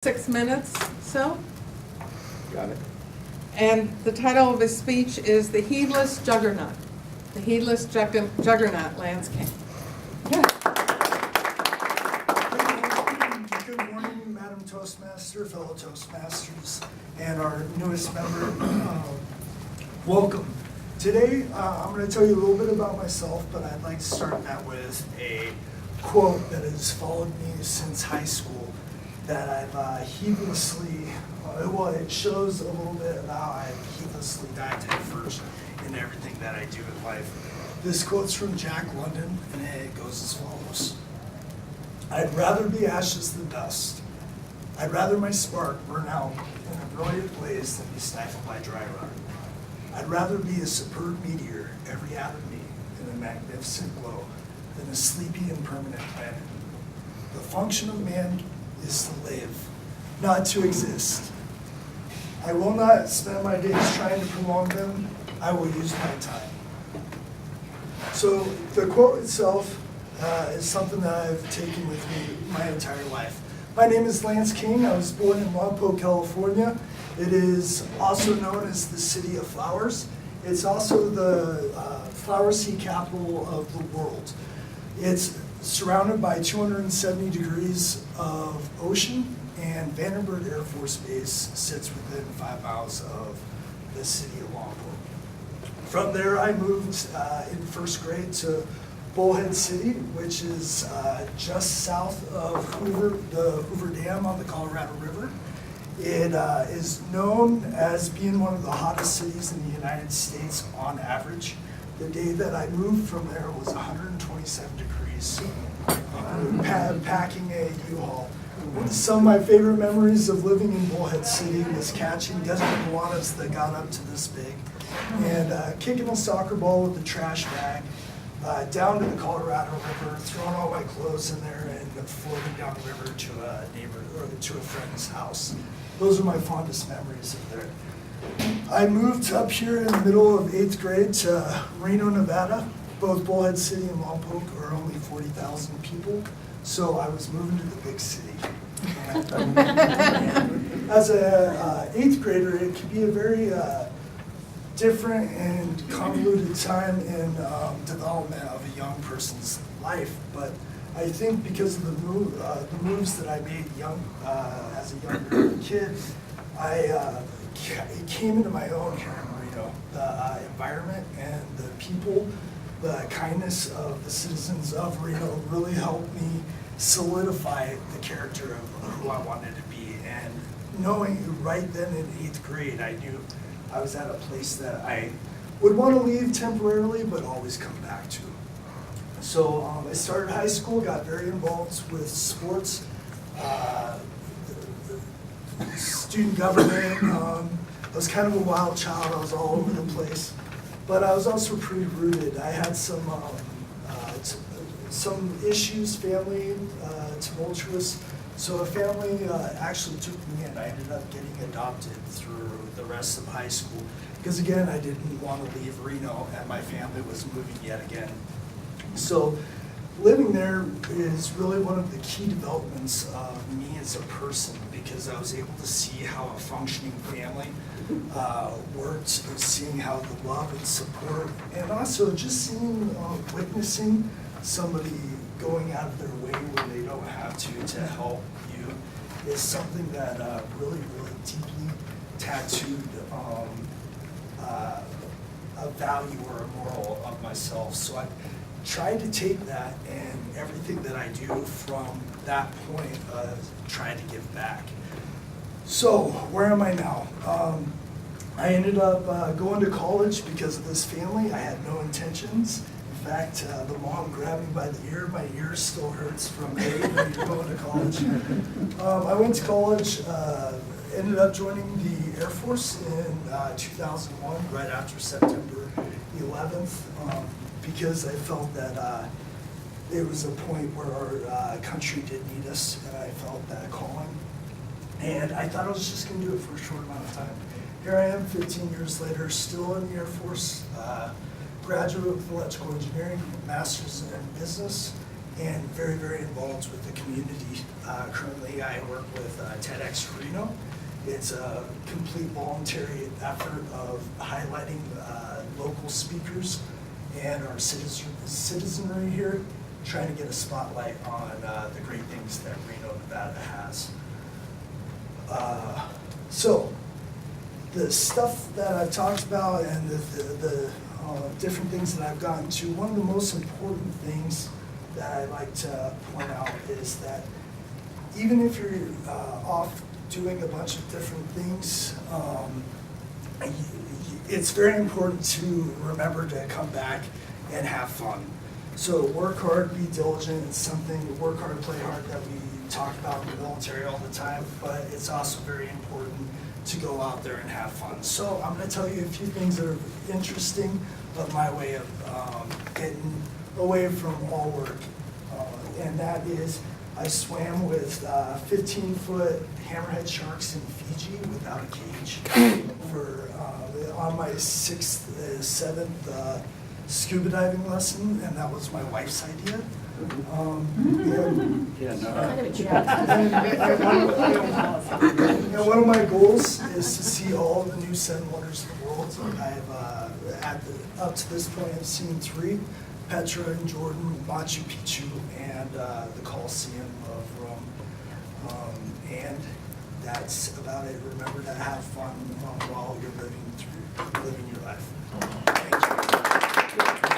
6 minutes, so. Got it. And the title of his speech is The Heedless Juggernaut. The Heedless Juggernaut, Lance King. Good morning, Madam Toastmaster, fellow Toastmasters, and our newest member. Welcome. Today, I'm going to tell you a little bit about myself, but I'd like to start that with a quote that has followed me since high school that I've heedlessly, well, it shows a little bit of how I've heedlessly dived headfirst in everything that I do in life. This quote's from Jack London, and it goes as follows. I'd rather be ashes than dust. I'd rather my spark burn out in a brilliant blaze than be stifled by dry rot. I'd rather be a superb meteor, every atom me, in a magnificent glow, than a sleepy and permanent planet. The function of man is to live, not to exist. I will not spend my days trying to prolong them. I will use my time. So the quote itself is something that I've taken with me my entire life. My name is Lance King. I was born in Lompoc, California. It is also known as the City of Flowers. It's also the flower seed capital of the world. It's surrounded by 270 degrees of ocean, and Vandenberg Air Force Base sits within 5 miles of the city of Lompoc. From there, I moved in first grade to Bullhead City, which is just south of Hoover, the Hoover Dam on the Colorado River. It is known as being one of the hottest cities in the United States on average. The day that I moved from there was 127 degrees, packing a U-Haul. Some of my favorite memories of living in Bullhead City was catching desert iguanas that got up to this big, and kicking a soccer ball with a trash bag down to the Colorado River, throwing all my clothes in there, and floating down the river to a neighbor or to a friend's house. Those are my fondest memories of there. I moved up here in the middle of 8th grade to Reno, Nevada. Both Bullhead City and Lompoc are only 40,000 people, so I was moving to the big city. As a 8th grader, it could be a very different and convoluted time in development of a young person's life, but I think because of the moves that I made as a younger kid, it came into my own here in Reno. The environment and the people, the kindness of the citizens of Reno really helped me solidify the character of who I wanted to be. And knowing right then in 8th grade, I knew I was at a place that I would want to leave temporarily, but always come back to. So I started high school, got very involved with sports, student government. I was kind of a wild child. I was all over the place, but I was also pretty rooted. I had some issues, family, tumultuous. So a family actually took me in. I ended up getting adopted through the rest of high school because, again, I didn't want to leave Reno, and my family was moving yet again. So living there is really one of the key developments of me as a person, because I was able to see how a functioning family worked, seeing how the love and support, and also just witnessing somebody going out of their way when they don't have to help you is something that really, really deeply tattooed a value or a moral of myself. So I tried to take that and everything that I do from that point try to give back. So where am I now? I ended up going to college because of this family. I had no intentions. In fact, the mom grabbed me by the ear. My ear still hurts from when you're going to college. I went to college, ended up joining the Air Force in 2001, right after September 11th, because I felt that it was a point where our country did need us, and I felt that calling. And I thought I was just going to do it for a short amount of time. Here I am 15 years later, still in the Air Force, graduate with electrical engineering, master's in business, and very, very involved with the community. Currently, I work with TEDx Reno. It's a complete voluntary effort of highlighting local speakers and our citizenry here, trying to get a spotlight on the great things that Reno, Nevada has. So, the stuff that I've talked about and the different things that I've gotten to, one of the most important things that I like to point out is that even if you're off doing a bunch of different things, it's very important to remember to come back and have fun. So work hard, be diligent. It's something, work hard, play hard, that we talk about in the military all the time, but it's also very important to go out there and have fun. So I'm going to tell you a few things that are interesting of my way of getting away from all work. And that is, I swam with 15-foot hammerhead sharks in Fiji without a cage for on my 7th scuba diving lesson, and that was my wife's idea. Yeah, no. And one of my goals is to see all the new 7 wonders of the world. I've up to this point, I've seen 3: Petra and Jordan, Machu Picchu, and the Colosseum of Rome. And that's about it. Remember to have fun while you're living your life. Thank you.